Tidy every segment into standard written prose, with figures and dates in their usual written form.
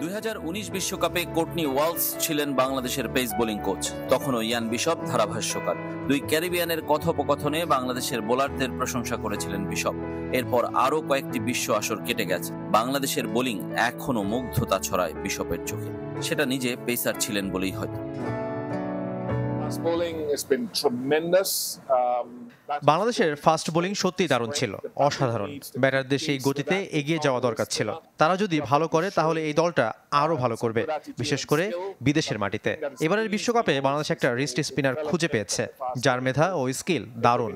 2019 বিশ্বকাপে Courtney Waals ছিলেন বাংলাদেশের পেস বোলিং কোচ। তখনও ইয়ান বিশপ ধারাভাষ্যকার। দুই ক্যারিবিয়ানের কথোপকথনে বাংলাদেশের বোলারদের প্রশংসা করেছিলেন বিশপ। এরপর আরও কয়েকটি বিশ্ব আসর কেটে গেছে। বাংলাদেশের বোলিং এখনও মুগ্ধতা ছড়ায় বিশপের চোখে। সেটা নিজে পেসার ছিলেন বলেই হয়তো। বাংলাদেশের ফাস্ট বোলিং সত্যিই দারুণ ছিল, অসাধারণ। ব্যাটারদের সেই গতিতে এগিয়ে যাওয়া দরকার ছিল। তারা যদি ভালো করে তাহলে এই দলটা আরও ভালো করবে, বিশেষ করে বিদেশের মাটিতে। এবারের বিশ্বকাপে বাংলাদেশ একটা রিস্ট স্পিনার খুঁজে পেয়েছে, যার মেধা ও স্কিল দারুণ।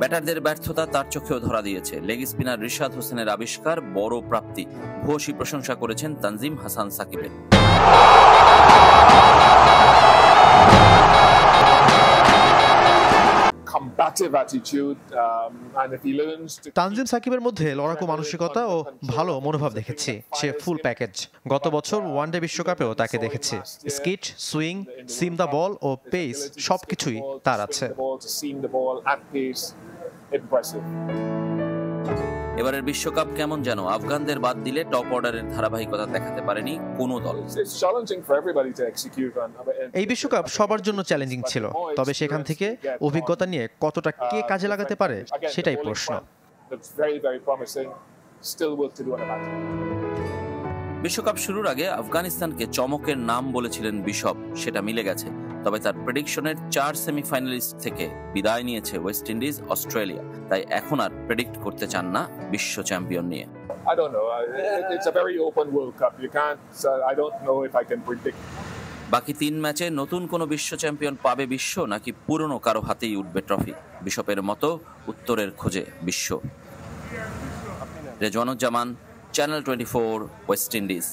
ব্যাটারদের ব্যর্থতা তার চোখেও ধরা দিয়েছে। লেগ স্পিনার রিশাদ হোসেনের আবিষ্কার বড় প্রাপ্তি। ভূয়সী প্রশংসা করেছেন তানজিম হাসান সাকিবের। তানজিম সাকিবের মধ্যে লড়াকু মানসিকতা ও ভালো মনোভাব দেখেছি। সে ফুল প্যাকেজ। গত বছর ওয়ানডে বিশ্বকাপেও তাকে দেখেছি। Skid, swing, seam the ball ও পেস সবকিছুই তার আছে। এবারের বিশ্বকাপ কেমন যেন আফগানদের বাদ দিলে টপ অর্ডারের ধারাবাহিকতা দেখাতে পারেনি কোনো দল। এই বিশ্বকাপ সবার জন্য চ্যালেঞ্জিং ছিল, তবে সেখান থেকে অভিজ্ঞতা নিয়ে কতটা কে কাজে লাগাতে পারে সেটাই প্রশ্ন। বিশ্বকাপ শুরুর আগে আফগানিস্তানকে চমকের নাম বলেছিলেন বিশপ। সেটা মিলে গেছে। তবে তার প্রেডিকশনের 4 সেমিফাইনালিস্ট থেকে বিদায় নিয়েছে ওয়েস্ট ইন্ডিজ, অস্ট্রেলিয়া। তাই এখন আর প্রেডিক্ট করতে চান না বিশ্ব চ্যাম্পিয়ন নিয়ে। বাকি 3 ম্যাচে নতুন কোনো বিশ্ব চ্যাম্পিয়ন পাবে বিশ্ব, নাকি পুরনো কারো হাতেই উঠবে ট্রফি? বিশপের মতো উত্তরের খোঁজে বিশ্ব। Rezwanuzzaman, channel 24, West Indies.